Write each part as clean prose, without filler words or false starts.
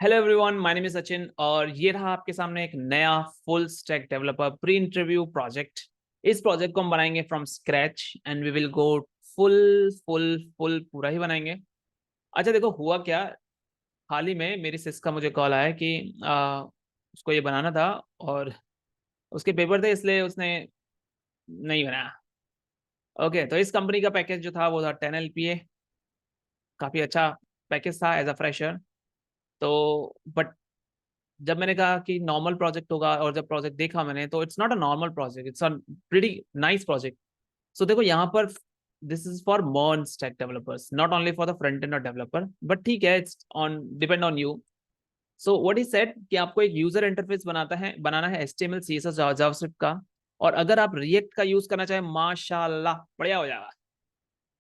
Hello everyone, my name is Sachin और ये रहा आपके सामने एक नया full stack developer pre interview project. इस प्रोजेक्ट को हम बनाएंगे from scratch and we will go full full full पूरा ही बनाएंगे। अच्छा देखो हुआ क्या, हाल ही में मेरी सिस का मुझे कॉल आया कि उसको ये बनाना था और उसके पेपर थे इसलिए उसने नहीं बनाया। ओके, तो इस कंपनी का पैकेज जो था वो था 10 LPA। काफी अच्छा पैकेज था एज अ फ्रेशर। तो बट जब मैंने कहा कि नॉर्मल प्रोजेक्ट होगा और जब प्रोजेक्ट देखा मैंने तो it's not a normal project, it's a pretty nice project. So देखो यहाँ पर this is for MERN stack developers, not only for the front end developer, but ठीक है, it's on depend on you. So what is said कि आपको एक user interface बनाना है HTML CSS JavaScript का। और अगर आप रिएक्ट का यूज करना चाहें माशाल्लाह बढ़िया हो जाएगा।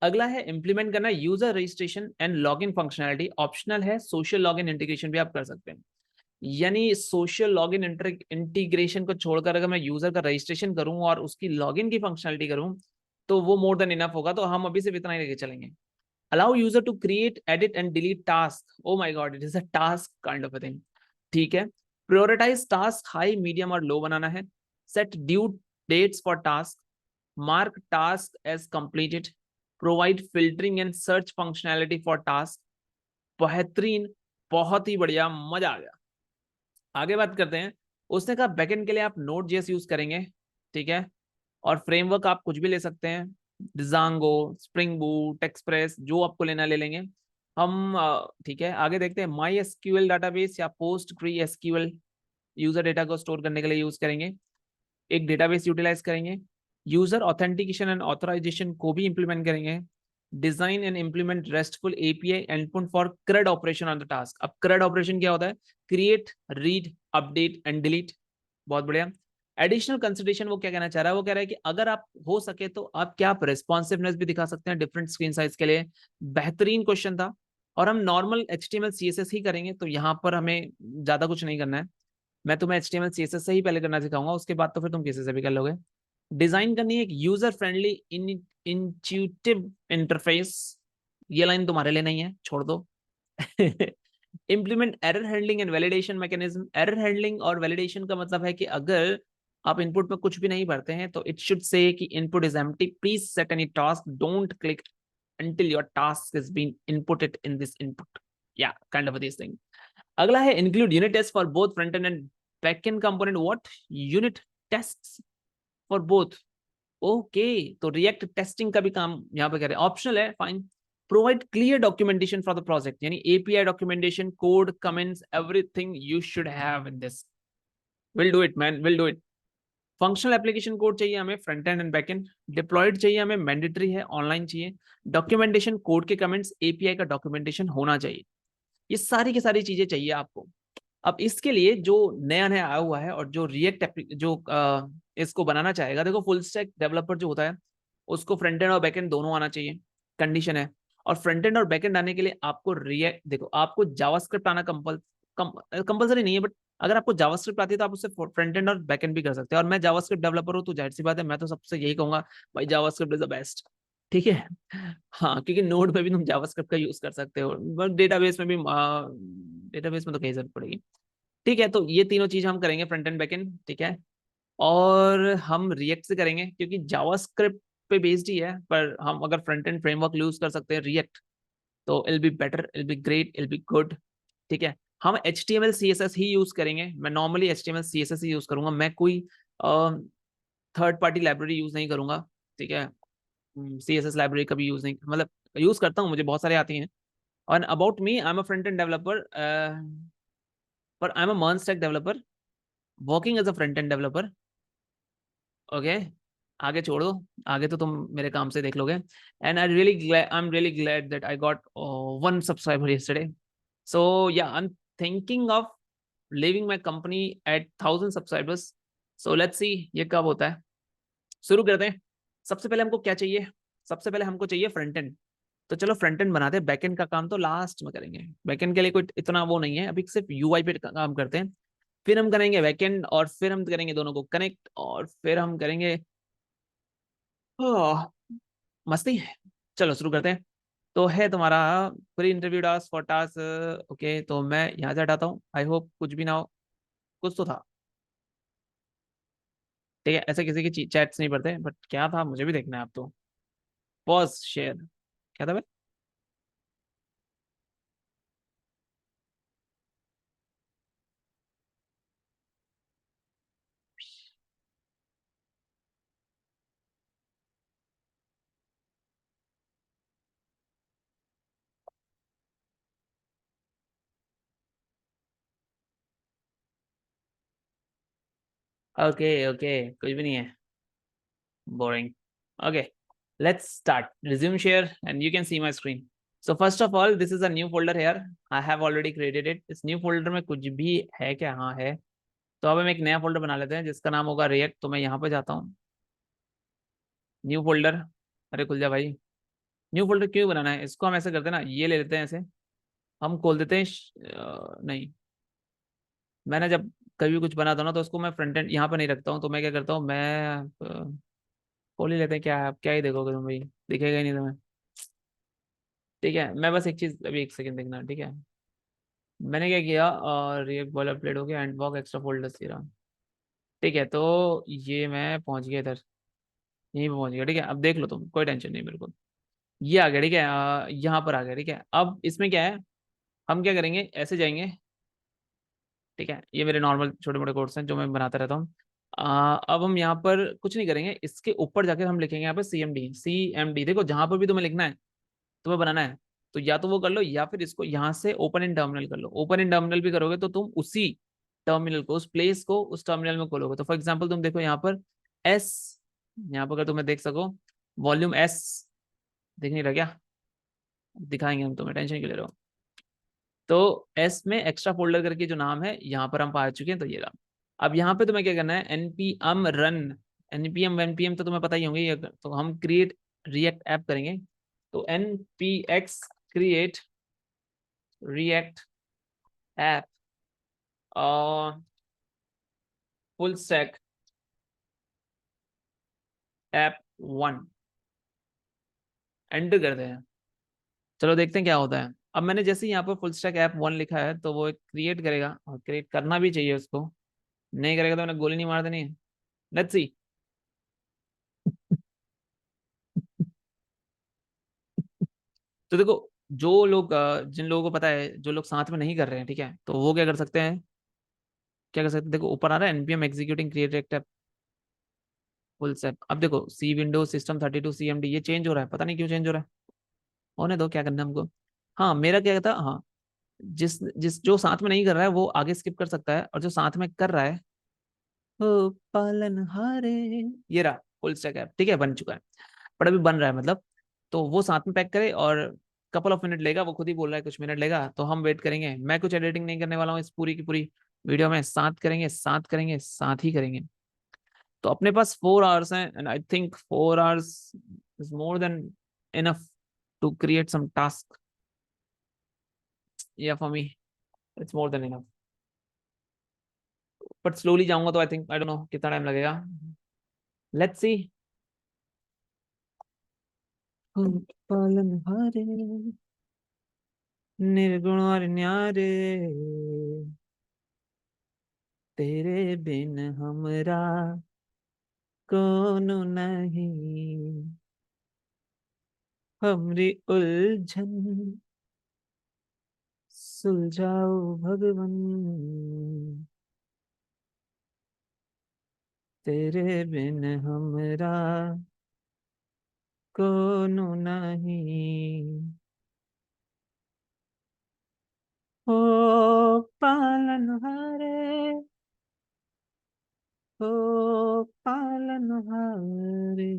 अगला है इंप्लीमेंट करना user registration and login functionality, optional है। सोशल लॉगिन इंटीग्रेशन भी आप कर सकते हैं। यानी सोशल लॉगिन इंटीग्रेशन को छोड़कर अगर मैं यूजर का रजिस्ट्रेशन करूं और उसकी लॉगिन की फंक्शनलिटी करूं तो वो मोर देन इनफ होगा। तो हम अभी सिर्फ इतना ही लेके चलेंगे। Allow user to create edit and delete task, oh my god it is a task kind of a thing. ठीक है, प्रायोरिटाइज टास्क हाई मीडियम और लो बनाना है। Set due dates for task, mark task as completed, provide filtering and search functionality for task. बेहतरीन, बहुत ही बढ़िया, मजा आ गया। आगे बात करते हैं। उसने कहा बैकएंड के लिए आप नोड जेएस यूज करेंगे, ठीक है। और फ्रेमवर्क आप कुछ भी ले सकते हैं, डिजांगो, स्प्रिंग बूट, एक्सप्रेस, जो आपको लेना ले लेंगे हम। ठीक है, आगे देखते हैं। माई एसक्यूएल डाटाबेस या पोस्ट ग्री एसक्यूएल यूजर डेटा को स्टोर करने के लिए यूज करेंगे। एक डेटाबेस यूटिलाइज करेंगे। यूजर ऑथेंटिकेशन एंड ऑथराइजेशन को भी इंप्लीमेंट करेंगे। Design and implement restful API endpoint for CRUD operation on the task. अब CRUD ऑपरेशन क्या होता है? Create, read, update and delete. बहुत बढ़िया। एडिशनल कंसिडरेशन वो क्या कहना चाह रहा है? वो कह रहा है कि अगर आप हो सके तो आप क्या आप रिस्पॉन्सिवनेस भी दिखा सकते हैं डिफरेंट स्क्रीन साइज के लिए। बेहतरीन क्वेश्चन था। और हम नॉर्मल HTML CSS ही करेंगे तो यहाँ पर हमें ज्यादा कुछ नहीं करना है। मैं तुम्हें HTML CSS से ही पहले करना सिखाऊंगा, उसके बाद तो फिर तुम किसी से भी कर लोगे। डिजाइन करनी है एक यूजर फ्रेंडली इंट्यूटिव इंटरफेस। ये लाइन तुम्हारे लिए नहीं है, छोड़ दो। Implement error handling and validation mechanism. Error handling और वैलिडेशन का मतलब है कि अगर आप इनपुट में कुछ भी नहीं भरते हैं तो इट शुड से कि input is empty, please set any task, don't click until your task has been inputted in this input, yeah, kind of this thing. अगला है include unit test for both front end back end component. What? Unit tests for both? Okay, तो React testing का भी काम यहाँ पे करें, optional है, fine. Provide clear documentation for the project, यानी API documentation, code, comments, everything you should have in this. Will do it man, will do it. Functional application code चाहिए हमें front end back end. Deployed चाहिए हमें, mandatory है, online चाहिए। Documentation, code के comments, API का documentation होना चाहिए। ये सारी की सारी चीजें चाहिए आपको। अब इसके लिए जो नया नया आया हुआ है और जो रिएक्ट जो इसको बनाना चाहेगा, देखो फुल स्टैक डेवलपर जो होता है उसको फ्रंट एंड और बैक एंड दोनों आना चाहिए, कंडीशन है। और फ्रंट एंड और बैक एंड आने के लिए आपको रिएक्ट, देखो आपको जावास्क्रिप्ट आना कंपलसरी नहीं है, बट अगर आपको जावास्क्रिप्ट आती है तो आप उससे फ्रंट एंड और बैक एंड भी कर सकते हैं। और मैं जावास्क्रिप्ट डेवलपर हूँ तो जाहिर सी बात है मैं तो सबसे यही कहूंगा, भाई जावास्क्रिप्ट इज द बेस्ट। ठीक है। हाँ, क्योंकि नोड में भी तुम जावास्क्रिप्ट का यूज कर सकते हो, डेटाबेस में भी, डेटाबेस में तो कहीं जरूरत पड़ेगी। ठीक है, तो ये तीनों चीज हम करेंगे फ्रंट एंड बैक एंड, ठीक है। और हम रिएक्ट से करेंगे क्योंकि जावास्क्रिप्ट पे बेस्ड ही है, पर हम अगर फ्रंट एंड फ्रेमवर्क यूज कर सकते हैं रिएक्ट तो I'll be better, I'll be great, I'll be good. ठीक है, हम HTML CSS ही यूज करेंगे। मैं नॉर्मली HTML CSS ही यूज करूंगा, मैं कोई थर्ड पार्टी लाइब्रेरी यूज नहीं करूंगा। ठीक है, CSS लाइब्रेरी कभी यूज नहीं, मतलब यूज करता हूँ, मुझे बहुत सारे आती हैं। और about me, I am a front end developer, पर I am a MERN stack developer working as a front end developer. Okay, आगे छोड़ दो, आगे तो तुम मेरे काम से देख लोगे। And I am really glad that I got 1 subscriber yesterday. So yeah, I'm thinking of leaving my company at 1,000 subscribers. So let's see ये कब होता है। शुरू करते हैं। सबसे पहले हमको क्या चाहिए? सबसे पहले हमको चाहिए फ्रंट एंड। तो चलो फ्रंट एंड बनाते हैं, बैक एंड का काम तो लास्ट में करेंगे। बैक एंड के लिए कोई इतना वो नहीं है, अभी सिर्फ यूआई पे काम करते हैं। फिर हम करेंगे बैक एंड और फिर हम करेंगे दोनों को कनेक्ट और फिर हम करेंगे। ओह, मस्ती। चलो शुरू करते हैं। तो है तुम्हारा pre interview task for task. Okay, तो मैं यहाँ से हटाता हूँ, आई होप कुछ भी ना हो। कुछ तो था। ठीक है, ऐसे किसी की चैट्स नहीं पढ़ते, बट क्या था मुझे भी देखना है अब तो। पॉज शेयर, क्या था भाई? ओके ओके, कुछ भी नहीं है। Boring. Okay, let's start. Resume share and you can see my screen. So first of all, this is a new folder here. I have already created it. इस new folder में कुछ भी है क्या? हाँ है। तो अब हम एक नया फोल्डर बना लेते हैं जिसका नाम होगा रिएक्ट। तो मैं यहाँ पे जाता हूँ, न्यू फोल्डर। अरे खुल जा भाई। न्यू फोल्डर क्यों बनाना है? इसको हम ऐसे करते हैं ना, ये ले लेते हैं ऐसे। हम खोल देते हैं नहीं, मैंने जब कभी भी कुछ बनाता हूँ ना तो उसको मैं फ्रंट एंड यहाँ पे नहीं रखता हूँ। तो मैं क्या करता हूँ, मैं खोल ही लेते हैं। क्या है, आप क्या ही देखोगे तुम भाई, दिखेगा ही नहीं तुम्हें। ठीक है, मैं बस एक चीज अभी एक सेकंड देखना, ठीक है। मैंने क्या किया, और ये बॉल अपडेट हो गया, एंड बॉक्स एक्स्ट्रा फोल्डर थी रहा। ठीक है, तो ये मैं पहुंच गया इधर, यहीं पे पहुंच गया। ठीक है, अब देख लो तुम, कोई टेंशन नहीं मेरे को। ये आ गया, ठीक है। यहाँ पर आ गया, ठीक है। अब इसमें क्या है, हम क्या करेंगे, ऐसे जाएंगे। ठीक है, ये मेरे नॉर्मल छोटे मोटे कोड्स हैं जो मैं बनाता रहता हूँ। अब हम यहाँ पर कुछ नहीं करेंगे, इसके ऊपर जाकर हम लिखेंगे यहाँ पर CMD। देखो जहां पर भी तुम्हें लिखना है, तुम्हें बनाना है, तो या तो वो कर लो, या फिर इसको यहाँ से ओपन इन टर्मिनल कर लो। ओपन इन टर्मिनल भी करोगे तो तुम उसी टर्मिनल को, उस प्लेस को उस टर्मिनल में खोलोगे। तो फॉर एग्जाम्पल तुम देखो यहाँ पर एस, यहाँ पर अगर तुम्हें देख सको, वॉल्यूम एस, दिख नहीं रहा क्या? दिखाएंगे हम तुम्हें, टेंशन क्यों ले रहे हो। तो एस में एक्स्ट्रा फोल्डर करके जो नाम है, यहाँ पर हम पा चुके हैं, तो ये रहा। अब यहाँ पे तुम्हें क्या करना है, npm रन, npm npm तो तुम्हें पता ही होंगे ये। तो हम क्रिएट रिएक्ट ऐप करेंगे। तो npx क्रिएट रिएक्ट ऐप और फुल स्टैक ऐप 1 एंटर करते हैं। चलो देखते हैं क्या होता है। अब मैंने जैसे ही यहाँ पर फुल स्टैक ऐप 1 लिखा है, तो वो एक क्रिएट करेगा, और क्रिएट करना भी चाहिए उसको। नहीं करेगा तो मैंने गोली नहीं मार देनी है। लेट्स सी। तो देखो, जो लोग जिन लोगों को पता है, जो लोग साथ में नहीं कर रहे हैं, ठीक है, तो वो क्या कर सकते हैं, क्या कर सकते हैं। देखो ऊपर आ रहा है npm executing create act full stack. अब देखो सी विंडो सिस्टम 32 CMD, ये चेंज हो रहा है, पता नहीं क्यों चेंज हो रहा है। होने दो, क्या करना है हमको। हाँ मेरा क्या था, हाँ, जिस जिस जो साथ में नहीं कर रहा है वो आगे स्किप कर सकता है, और जो साथ में कर रहा है, ओ पालन हारे, ये रहा फुल स्टैक ऐप। ठीक है, बन चुका है, पर अभी बन रहा है मतलब। तो वो साथ में पैक करे, और कपल ऑफ मिनट लेगा, वो खुद ही बोल रहा है कुछ मिनट लेगा, तो हम वेट करेंगे। मैं कुछ एडिटिंग नहीं करने वाला हूँ इस पूरी की पूरी वीडियो में। साथ करेंगे, साथ करेंगे, साथ ही करेंगे। तो अपने पास 4 आवर्स हैं, and I think 4 hours is more than enough to create some task. या for me it's more than enough, but slowly जाऊंगा तो I think, I don't know कितना टाइम लगेगा। Let's see. पालन हारे, निर्गुण और न्यारे, तेरे बिन हमरा कौन नहीं, हमरी उलझन सुलझाओ भगवन, तेरे बिन हमरा कौन नहीं। ओ पालन हारे, ओ पालन हारे,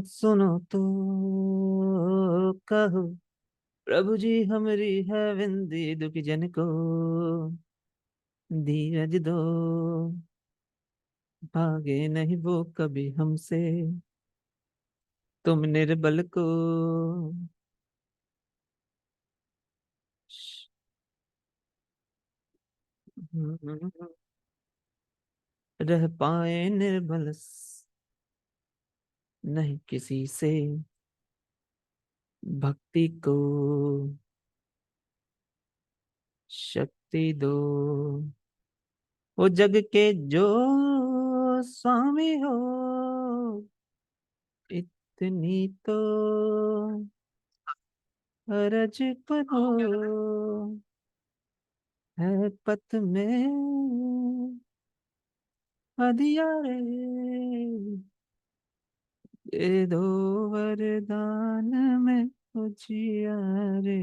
सुनो तो कहो, प्रभु जी हमारी है विनती, दुखी जन को धीरज दो, भागे नहीं वो कभी हमसे, तुम निर्बल को रह पाए निर्बल। नहीं किसी से भक्ति को शक्ति दो, वो जग के जो स्वामी हो, इतनी तो अरज करो, है पथ में अधियारे, दे दो वरदान में उजियारे,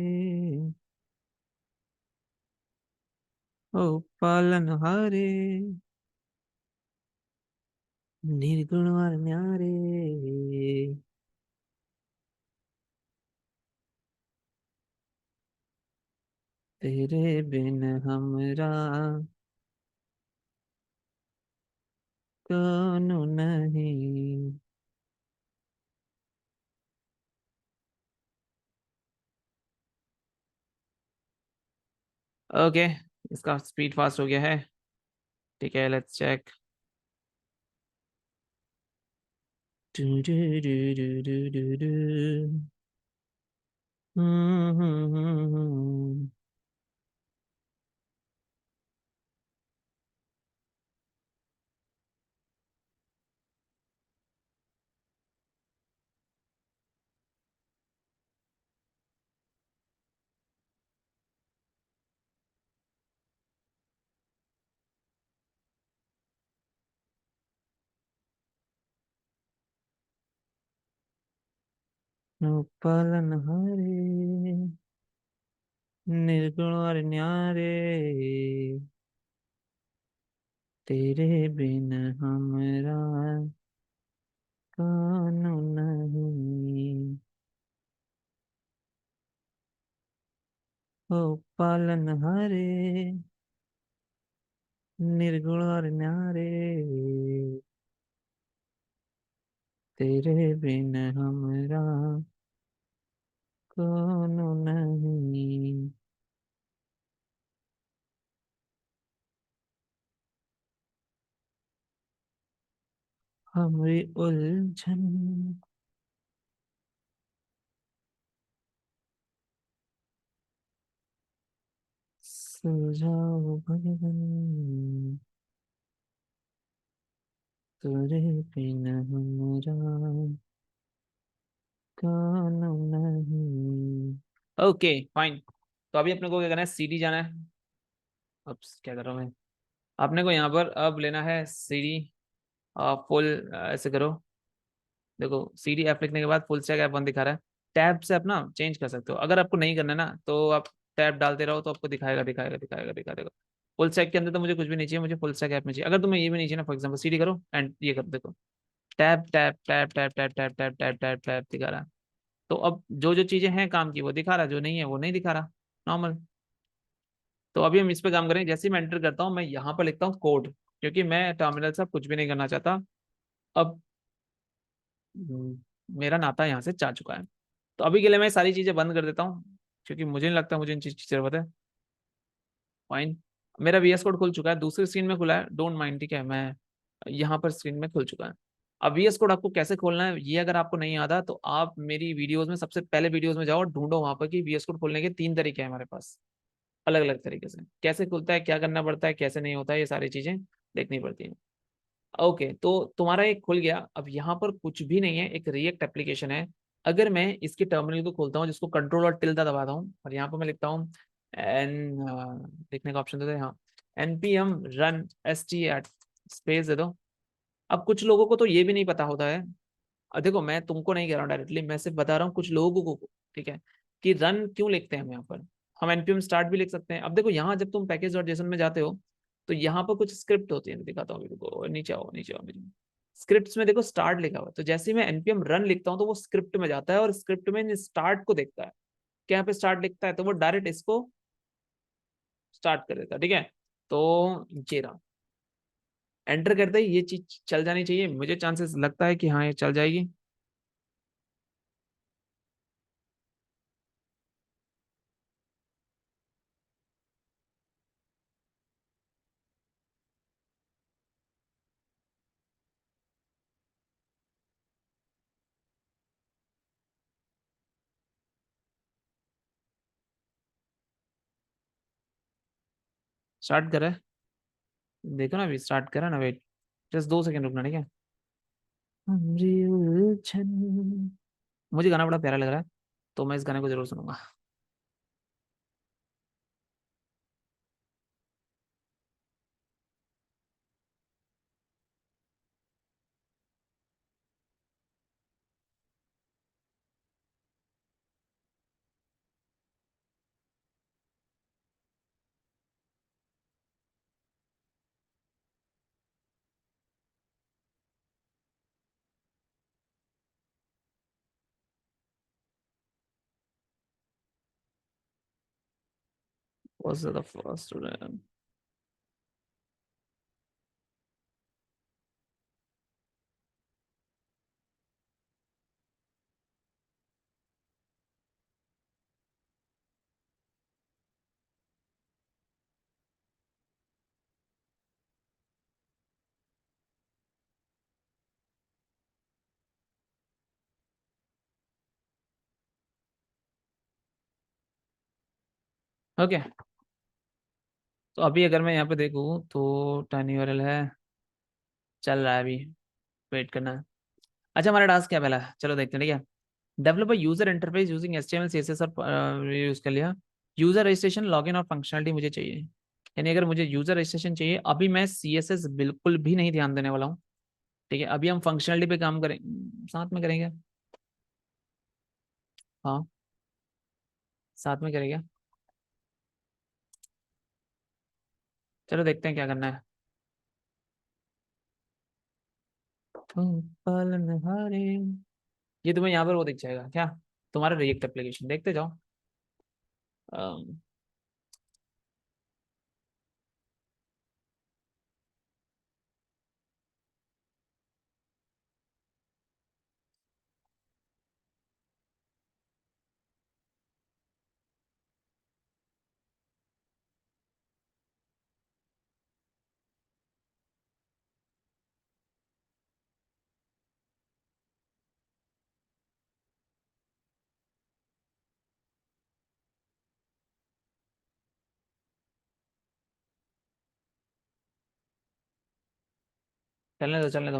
ओ पालनहारे, निर्गुण और न्यारे। तेरे बिन हमरा कौन नहीं। ओके, इसका स्पीड फास्ट हो गया है। ठीक है, लेट्स चेक। पालनहारे, निर्गुण और न्यारे, तेरे बिन हमरा कौन नहीं। ओ पालनहारे, निर्गुण और न्यारे, तेरे बिन हमरा कौन नहीं। हमरी उलझन सुलझाओ भगवन, तेरे बिन हमरा कौन नहीं। Okay fine. तो अभी अपने को क्या करना है, सीडी जाना है। अब क्या कर रहा हूँ मैं, अपने को यहाँ पर अब लेना है सीडी फुल। ऐसे करो, देखो सीडी एफ लिखने के बाद फुल स्टैक एफ वन दिखा रहा है। टैब से अपना चेंज कर सकते हो, अगर आपको नहीं करना है ना तो आप टैब डालते रहो तो आपको दिखाएगा दिखाएगा दिखाएगा दिखाएगा। फुल स्टैक के अंदर तो मुझे कुछ भी नहीं चाहिए, मुझे फुल स्टैक ऐप में चाहिए। अगर तुम्हें ये भी नहीं चाहिए ना, फॉर एग्जांपल सीडी करो एंड ये कर देखो, tab tab tab tab tab tab tab tab tab tab दिखा रहा है। तो अब जो जो चीजें हैं काम की वो दिखा रहा है, जो नहीं है वो नहीं दिखा रहा, नॉर्मल। तो अभी हम इस पे काम करेंगे। जैसे ही मैं एंटर करता हूँ मैं यहाँ पर लिखता हूँ कोड, क्योंकि मैं टर्मिनल से अब कुछ भी नहीं करना चाहता। अब मेरा नाता यहाँ से जा चुका है। तो अभी के लिए मैं सारी चीजें बंद कर देता हूँ, क्योंकि मुझे नहीं लगता मुझे इन चीज की जरूरत है। फाइन, मेरा वीएस कोड खुल चुका है, दूसरी स्क्रीन में खुला है, डोंट माइंड, ठीक है। मैं यहाँ पर स्क्रीन में खुल चुका है। अब वीएस कोड आपको कैसे खोलना है ये अगर आपको नहीं आता तो आप मेरी वीडियोस में सबसे पहले वीडियोस में जाओ और ढूंढो वहां पर कि वीएस कोड खोलने के 3 तरीके हैं हमारे पास, अलग अलग तरीके से। कैसे खुलता है, क्या करना पड़ता है, कैसे नहीं होता है, ये सारी चीजें देखनी पड़ती हैं। ओके, तो तुम्हारा एक खुल गया। अब यहाँ पर कुछ भी नहीं है, एक रिएक्ट एप्लीकेशन है। अगर मैं इसके टर्मिनल को खोलता हूँ, जिसको कंट्रोल और टिल्डा दबाता हूँ और यहाँ पर मैं लिखता हूँ एन, लिखने का ऑप्शन देते हैं हाँ, npm run st at space दे दो। अब कुछ लोगों को तो ये भी नहीं पता होता है। देखो मैं तुमको नहीं कह रहा हूँ डायरेक्टली, मैं सिर्फ बता रहा हूँ कुछ लोगों को, ठीक है, कि रन क्यों लिखते हैं हम यहाँ पर। हम npm स्टार्ट भी लिख सकते हैं। अब देखो यहाँ जब तुम पैकेज डॉट जेसन में जाते हो तो यहाँ पर कुछ स्क्रिप्ट होती है, मैं दिखाता हूँ अभी रुको, नीचे आओ नीचे आओ मेरे। स्क्रिप्ट्स में देखो स्टार्ट लिखा हुआ है, तो जैसे ही मैं npm रन लिखता हूँ तो वो स्क्रिप्ट में जाता है और स्क्रिप्ट में स्टार्ट को देखता है कि यहाँ पे स्टार्ट लिखता है तो वो डायरेक्ट इसको स्टार्ट कर देता है, ठीक है। तो ये रहा, एंटर करते ही ये चीज चल जानी चाहिए, मुझे चांसेस लगता है कि हाँ ये चल जाएगी। स्टार्ट करा है, देखो ना, अभी स्टार्ट करा ना, वेट जस्ट 2 सेकंड रुकना, ठीक है। हमरी उलझन, मुझे गाना बड़ा प्यारा लग रहा है, तो मैं इस गाने को जरूर सुनूंगा। Was the first one? Okay, तो अभी अगर मैं यहाँ पे देखूँ तो टाइनी यूआरएल है, चल रहा है अभी, वेट करना है। अच्छा, हमारा टास्क क्या पहला, चलो देखते हैं, ठीक है। Develop user interface using HTML CSS और यूज कर लिया। यूजर रजिस्ट्रेशन, लॉगिन और फंक्शनलिटी मुझे चाहिए, यानी अगर मुझे यूजर रजिस्ट्रेशन चाहिए, अभी मैं CSS बिल्कुल भी नहीं ध्यान देने वाला हूँ, ठीक है। अभी हम फंक्शनलिटी पे काम करें, साथ में करेंगे। हाँ, साथ में करेंगे। चलो देखते हैं क्या करना है। तुम पालनहारे, ये तुम्हें यहाँ पर वो दिख जाएगा क्या, तुम्हारा रिएक्ट एप्लीकेशन देखते जाओ। अम, चलने दो चलने दो।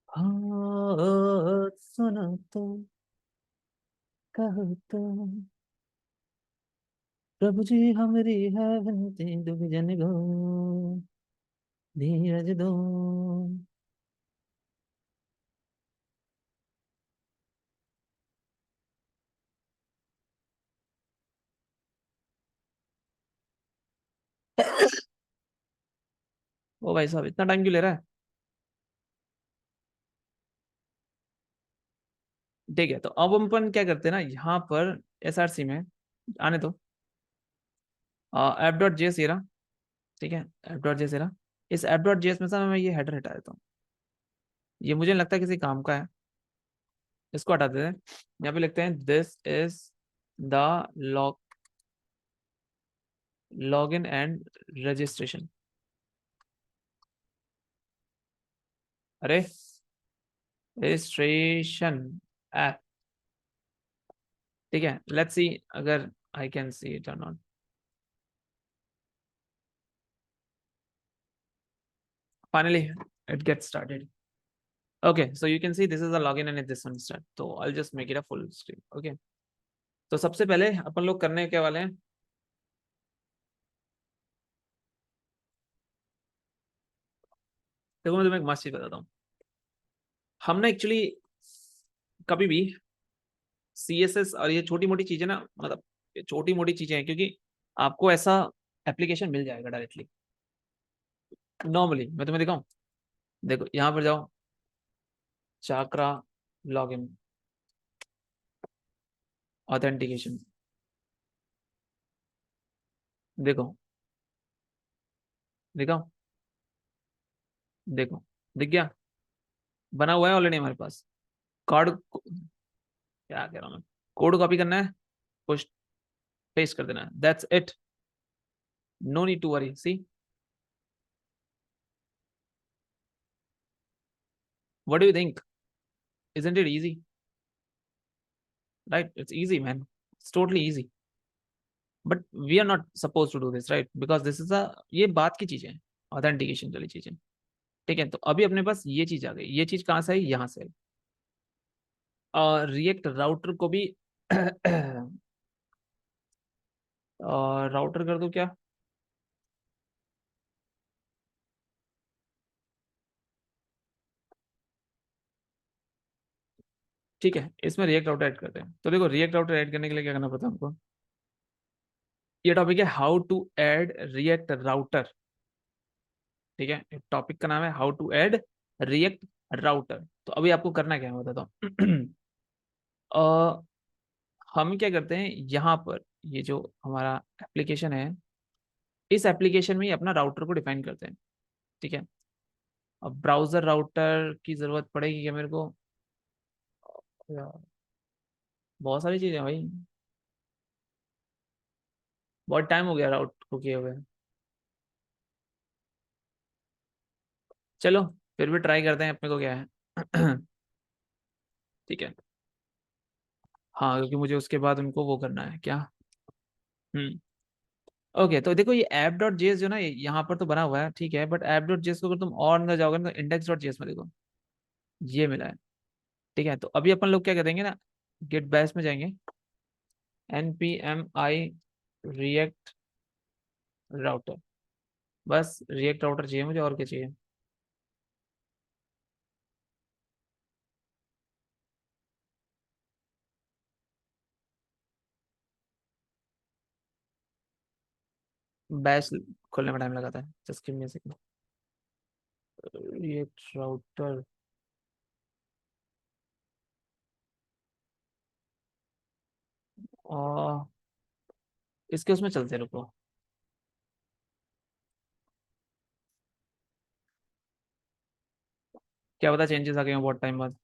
हाँ सुनो तो, कहो तो, प्रभु जी हमारी है विनती, दुख जन गो, धीरज दो। ओ भाई साहब, इतना टाइम क्यों ले रहा है। ठीक है, तो अब हम अपन क्या करते हैं ना, यहाँ पर SRC में आने दो, app.js ये रहा, ठीक है। app.js ये रहा, इस app.js में से मैं ये हेडर हटा देता हूँ, ये मुझे नहीं लगता किसी काम का है, इसको हटा देते हैं। यहाँ पे लिखते हैं this is the log login and registration. अरे, रजिस्ट्रेशन ऐप, ठीक है। लेट्स सी अगर आई कैन सी इट और not. Finally it get started. Okay, so you can see this is the login and this one start, तो I just make it a full screen. Okay, तो सबसे पहले अपन लोग करने क्या वाले हैं, देखो मैं तुम्हें एक मस्त चीज बताता हूँ। हमने एक्चुअली कभी भी CSS और ये छोटी मोटी चीजें ना, मतलब ये छोटी मोटी चीजें हैं, क्योंकि आपको ऐसा एप्लीकेशन मिल जाएगा डायरेक्टली। नॉर्मली मैं तुम्हें दिखाऊं, देखो यहाँ पर जाओ, चाकरा लॉगिन ऑथेंटिकेशन, देखो दिखाओ, देखो दिख गया, बना हुआ है ऑलरेडी हमारे पास। कार्ड, क्या कह रहा हूँ मैं, कोड कॉपी करना है, पुश पेस्ट कर देना है, that's it, no need to worry. See, what do you think, isn't it easy. right? It's easy, man. It's totally easy. But we are not supposed to do this, right? Because this is a, ये बात की चीजें हैं, authentication वाली चीजें। ठीक है, तो अभी अपने पास ये चीज आ गई। ये चीज कहाँ से आई? यहाँ से आई। और रिएक्ट राउटर को भी राउटर कर दो क्या? ठीक है, इसमें रिएक्ट राउटर ऐड करते हैं। तो देखो, रिएक्ट राउटर ऐड करने के लिए क्या करना पड़ता है हमको? ये टॉपिक है how to add React Router. ठीक है, टॉपिक का नाम है how to add React Router. तो अभी आपको करना क्या है बताता हूँ। अ, हम क्या करते हैं, यहाँ पर ये जो हमारा एप्लीकेशन है, इस एप्लीकेशन में ही अपना राउटर को डिफाइन करते हैं। ठीक है, अब ब्राउजर राउटर की जरूरत पड़ेगी क्या मेरे को? यार, बहुत सारी चीजें हैं भाई, बहुत टाइम हो गया राउट को किए हुए। चलो, फिर भी ट्राई करते हैं, अपने को क्या है। ठीक है। हाँ, क्योंकि मुझे उसके बाद उनको वो करना है क्या। हम्म। ओके, तो देखो ये ऐप डॉट जेएस जो ना, यहाँ पर तो बना हुआ है, ठीक है, बट ऐप डॉट जेएस को अगर तुम और अंदर जाओगे ना, तो इंडेक्स डॉट जेएस में देखो, ये मिला है। ठीक है, तो अभी अपन लोग क्या करेंगे ना, गेट बैश में जाएंगे, npmi रिएक्ट राउटर। बस रिएक्ट राउटर चाहिए मुझे, और क्या चाहिए? बैश खोलने में टाइम लगाता है, just give me a second. React router, और इसके उसमें चलते रुको। क्या पता चेंजेस आ गए हों बहुत टाइम बाद।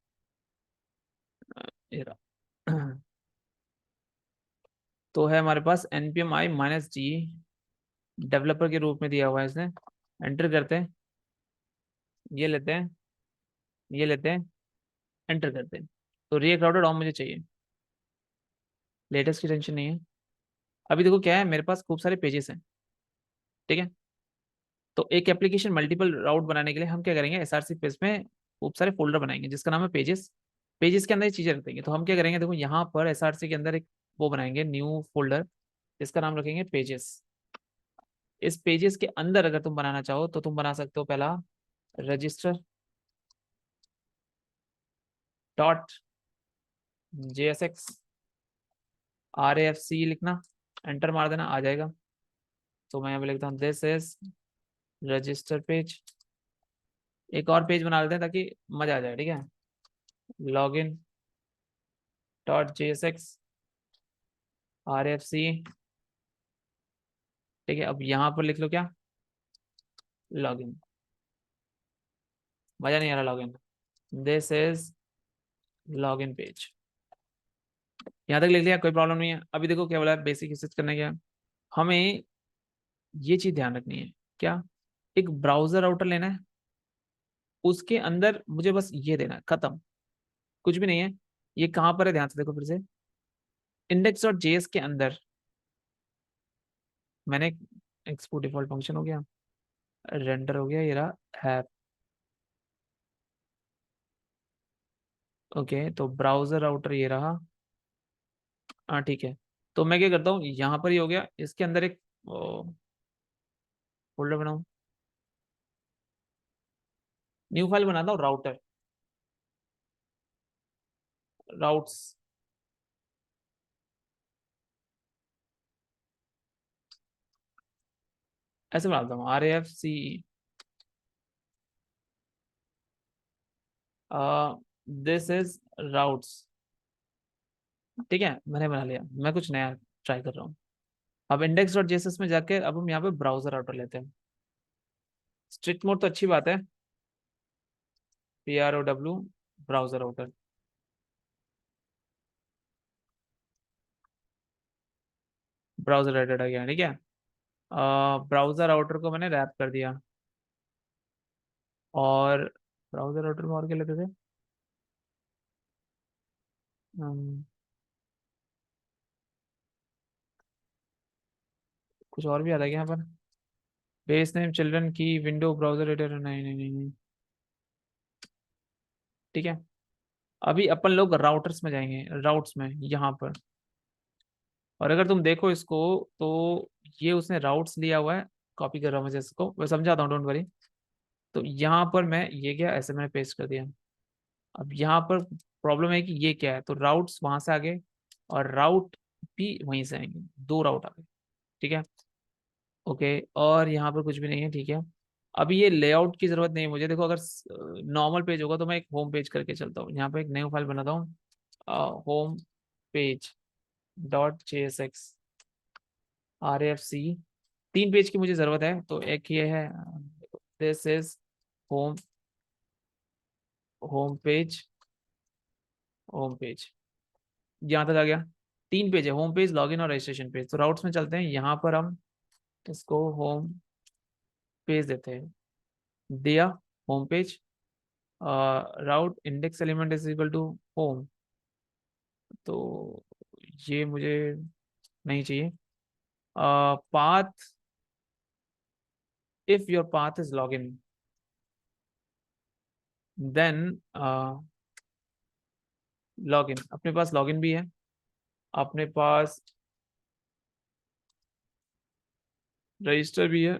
ये रहा। तो है हमारे पास npm-i डेवलपर के रूप में दिया हुआ है इसने। एंटर करते हैं, ये लेते हैं, ये लेते हैं, एंटर करते हैं। तो रिएक्ट राउटर डॉम मुझे चाहिए, लेटेस्ट की टेंशन नहीं है। अभी देखो क्या है, मेरे पास खूब सारे पेजेस हैं। ठीक है, तो एक एप्लीकेशन मल्टीपल राउट बनाने के लिए हम क्या करेंगे, एसआरसी पेज में खूब सारे फोल्डर बनाएंगे जिसका नाम है पेजेस। पेजेस के अंदर ये चीजें रख देंगे। तो हम क्या करेंगे, देखो यहाँ पर एसआरसी के अंदर एक वो बनाएंगे, न्यू फोल्डर, जिसका नाम रखेंगे पेजेस। इस पेजेस के अंदर अगर तुम बनाना चाहो तो तुम बना सकते हो, पहला रजिस्टर डॉट जेएसएक्स RAFC लिखना, एंटर मार देना, आ जाएगा। तो मैं यहाँ पे लिखता हूँ दिस इज रजिस्टर पेज। एक और पेज बना लेते हैं ताकि मजा आ जाए। ठीक है, लॉगिन डॉट जेएसएक्स RFC। ठीक है, अब यहाँ पर लिख लो क्या, लॉगिन। मजा नहीं आ रहा login. This is login page. यहाँ तक लिख लिया, कोई प्रॉब्लम नहीं है। अभी देखो क्या बोला है, बेसिक यूसेज करने क्या है? हमें ये चीज ध्यान रखनी है क्या, एक ब्राउजर राउटर लेना है, उसके अंदर मुझे बस ये देना है, खत्म, कुछ भी नहीं है। ये कहाँ पर है, ध्यान से देखो फिर से, इंडेक्स डॉट जेएस के अंदर मैंने एक्सपोर्ट डिफॉल्ट फंक्शन हो गया, रेंडर हो गया, ये रहा है। ओके, तो ब्राउजर राउटर ये रहा। हाँ ठीक है, तो मैं क्या करता हूँ, यहाँ पर ही हो गया, इसके अंदर एक फोल्डर बनाऊँ, न्यू फाइल बनाता हूँ, राउटर राउट्स। ऐसे बनाता हूँ RAFC। This is routes. ठीक है, मैंने बना लिया, मैं कुछ नया ट्राई कर रहा हूँ। अब इंडेक्स डॉट जेएसएस में जाके अब हम यहाँ पे ब्राउजर राउटर लेते हैं। स्ट्रिक्ट मोड तो अच्छी बात है, PROW browser router. Browser router आ गया, ठीक है। ब्राउजर राउटर को मैंने रैप कर दिया। और ब्राउजर राउटर में और क्या लेते थे? कुछ और भी आता है क्या यहाँ पर? बेस नेम चिल्ड्रन की विंडो ब्राउजर एडिटर, नहीं नहीं नहीं नहीं। ठीक है, अभी अपन लोग राउटर्स में जाएंगे, राउट्स में यहाँ पर। और अगर तुम देखो इसको तो ये उसने राउट्स लिया हुआ है, कॉपी कर रहा हूँ मैं इसको, मैं समझाता हूँ, डोंट वरी। तो यहाँ पर मैं ये क्या, ऐसे मैंने पेस्ट कर दिया। अब यहाँ पर प्रॉब्लम है कि ये क्या है, तो राउट्स वहां से आगे और राउट भी वहीं से आएंगे, दो राउट आ गए। ठीक है, ओके, और यहाँ पर कुछ भी नहीं है। ठीक है, अभी ये लेआउट की जरूरत नहीं है मुझे। देखो, अगर नॉर्मल पेज होगा तो मैं एक होम पेज करके चलता हूँ। यहाँ पे एक न्यू फाइल बनाता हूँ, home page dot JSX RFC। 3 page की मुझे जरूरत है, तो एक ये है, this is home, home page, home page, यहाँ तक आ गया। 3 पेज है, होम पेज, लॉगिन और रजिस्ट्रेशन पेज। तो राउट्स में चलते हैं, यहाँ पर हम इसको होम पेज देते हैं, दिया home page, route index element is equal to home. तो ये मुझे नहीं चाहिए। Path, if your path is login then login, अपने पास लॉगिन भी है, अपने पास रजिस्टर भी है,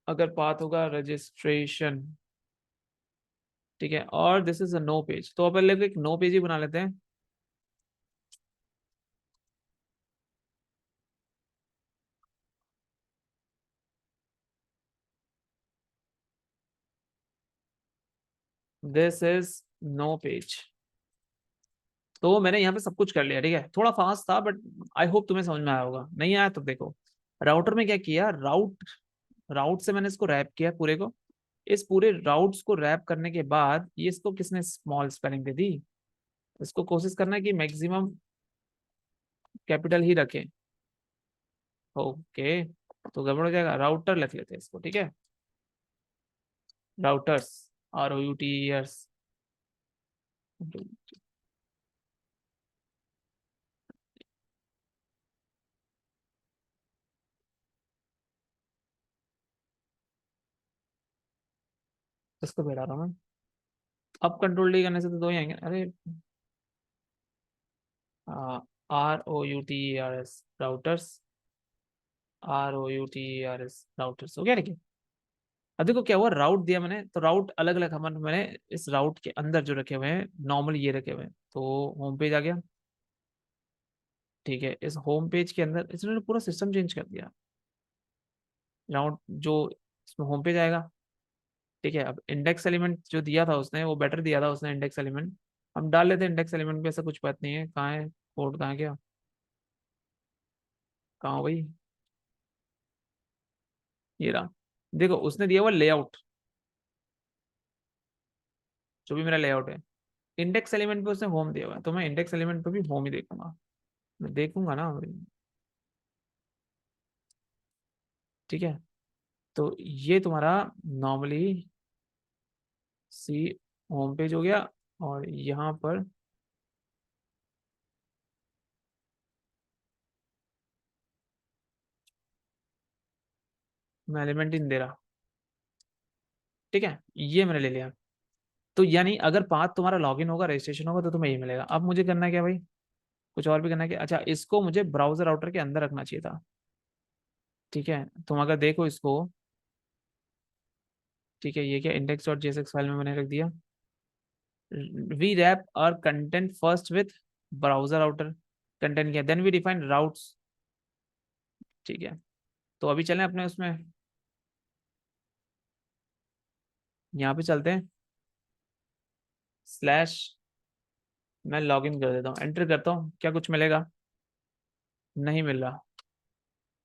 अगर पाथ होगा रजिस्ट्रेशन। ठीक है, और this is a no page, तो अपन लोग एक नो पेज ही बना लेते हैं। This is no page. तो मैंने यहाँ पे सब कुछ कर लिया। ठीक है, थोड़ा फास्ट था बट आई होप तुम्हें समझ में आया होगा। नहीं आया तो देखो, राउटर में क्या किया, राउट, राउट से मैंने इसको रैप किया पूरे को। इस पूरे राउट्स को रैप करने के बाद ये इसको किसने स्मॉल स्पेलिंग दे दी। इसको कोशिश करना है कि मैक्सिमम कैपिटल ही रखें। ओके, तो गड़बड़ हो जाएगा, राउटर लिख लेते हैं इसको। ठीक है, राउटर्स, ROUTERS। इसको बैठा रहा हूँ मैं। अब कंट्रोल D करने से तो दो ही आएंगे। अरे, ROUTERS, राउटर्स, ROUTERS, राउटर्स हो गया। ठीक है, अब देखो क्या हुआ, राउट दिया मैंने, तो राउट अलग अलग हमारे, मैंने इस राउट के अंदर जो रखे हुए हैं नॉर्मल ये रखे हुए हैं, तो होम पेज आ गया। ठीक है, इस होम पेज के अंदर इसने पूरा सिस्टम चेंज कर दिया। राउट जो इसमें होम पेज आएगा। ठीक है, अब इंडेक्स एलिमेंट जो दिया था उसने, वो बेटर दिया था उसने इंडेक्स एलिमेंट। हम डाल लेते हैं इंडेक्स एलिमेंट पे, ऐसा कुछ बात नहीं है। कहाँ है कोड, कहाँ गया, कहाँ हो भाई, ये रहा। देखो उसने दिया हुआ लेआउट, जो भी मेरा लेआउट है, इंडेक्स एलिमेंट पे उसने होम दिया हुआ है, तो मैं इंडेक्स एलिमेंट पे भी होम ही देखूंगा। मैं देखूंगा ना भाई। ठीक है, तो ये तुम्हारा नॉर्मली सी होम पेज हो गया, और यहाँ पर मैं एलिमेंट इन दे रहा। ठीक है, ये मैंने ले लिया। तो यानी अगर पाथ तुम्हारा लॉगिन होगा, रजिस्ट्रेशन होगा, तो तुम्हें ये मिलेगा। अब मुझे करना है क्या भाई, कुछ और भी करना है क्या? अच्छा, इसको मुझे ब्राउजर राउटर के अंदर रखना चाहिए था। ठीक है, तुम अगर देखो इसको, ठीक है, ये क्या इंडेक्स डॉट JSX फाइल में मैंने रख दिया। वी रैप और content first with browser router, content किया, देन वी डिफाइन राउट्स। ठीक है, तो अभी चलें अपने उसमें, यहाँ पे चलते हैं। स्लैश, मैं लॉगिन कर देता हूँ, एंटर करता हूँ, क्या कुछ मिलेगा? नहीं मिल रहा।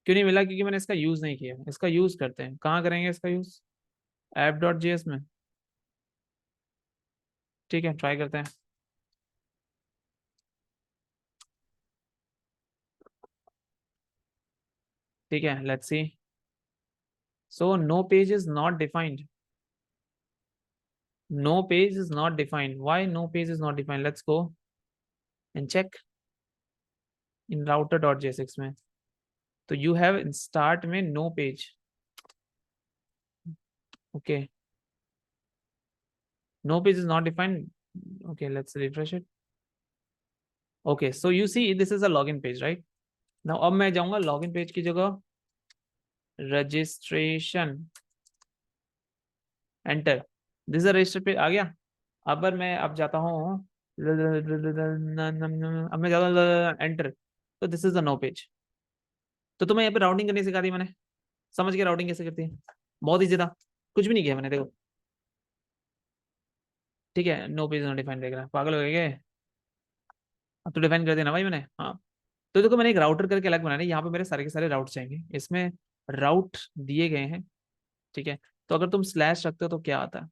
क्यों नहीं मिला? क्योंकि मैंने इसका यूज नहीं किया। इसका यूज करते हैं, कहाँ करेंगे इसका यूज? app.js में। ठीक है, ट्राई करते हैं। ठीक है, let's see. So no page is not defined, no page is not defined, why no page is not defined? Let's go and check in router.jsx में। तो यू हैव स्टार्ट में no page. Okay, no page is not defined. Okay, let's refresh it. Okay, so you see this is a login page, right? Now अब मैं जाऊंगा login page की जगह registration, enter. This is a resistor page आ गया. अब मैं अब जाता हूँ, अब मैं जाता हूँ एंटर. तो this is the no page. तो तुम्हें यहाँ पे राउटिंग करनी सिखा दी मैंने. समझ के राउटिंग कैसे करती है? बहुत ईजी था, कुछ भी नहीं किया मैंने, देखो. ठीक है, नो पेज नो डिफाइन देख रहा है, पागल हो गए क्या? अब तो डिफाइन कर देना भाई मैंने. हाँ, तो देखो मैंने एक राउटर करके अलग बनाया है. यहाँ पे मेरे सारे के सारे राउट चाहिए. इसमें राउट दिए गए हैं. ठीक है, तो अगर तुम स्लैश रखते हो तो क्या आता है?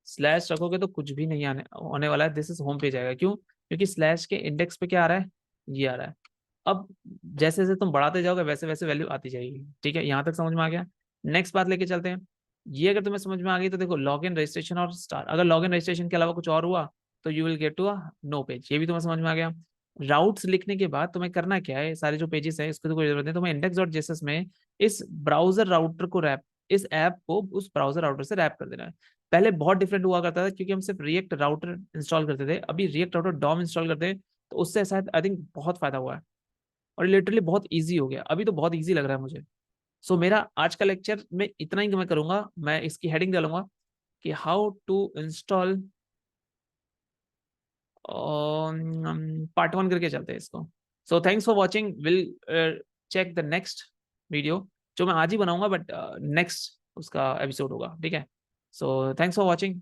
स्लैश रखोगे तो कुछ भी नहीं आने होने वाला है. दिस इज होम पेज आएगा. क्यों? क्योंकि स्लैश के इंडेक्स पे क्या आ रहा है? ये आ रहा है. अब जैसे जैसे तुम बढ़ाते जाओगे वैसे वैसे वैल्यू आती जाएगी. ठीक है, यहाँ तक समझ में आ गया. नेक्स्ट बात लेके चलते हैं. ये अगर तुम्हें समझ में आ गई तो देखो, लॉग इन रजिस्ट्रेशन और स्टार. अगर लॉग इन रजिस्ट्रेशन के अलावा कुछ और हुआ तो you will get to a no page. ये भी तुम्हें समझ में आ गया. राउट्स लिखने के बाद तुम्हें करना क्या है? सारे जो पेजेस है इसको तो कोई जरूरत नहीं. तुम्हें इंडेक्स डॉट जेएसएस में इस ब्राउजर राउटर को रैप, इस ऐप को उस ब्राउजर राउटर से रैप कर देना है. पहले बहुत डिफरेंट हुआ करता था क्योंकि हम सिर्फ रिएक्ट राउटर इंस्टॉल करते थे. अभी रिएक्ट राउटर डॉम इंस्टॉल करते हैं, तो उससे शायद आई थिंक बहुत फायदा हुआ है और लिटरली बहुत इजी हो गया. अभी तो बहुत इजी लग रहा है मुझे. सो मेरा आज का लेक्चर में इतना ही मैं करूंगा. मैं इसकी हेडिंग डालूंगा कि हाउ टू इंस्टॉल, पार्ट 1 करके चलते हैं इसको. So thanks for watching. Will check the next video, जो मैं आज ही बनाऊंगा बट नेक्स्ट उसका एपिसोड होगा. ठीक है, सो थैंक्स फॉर वॉचिंग.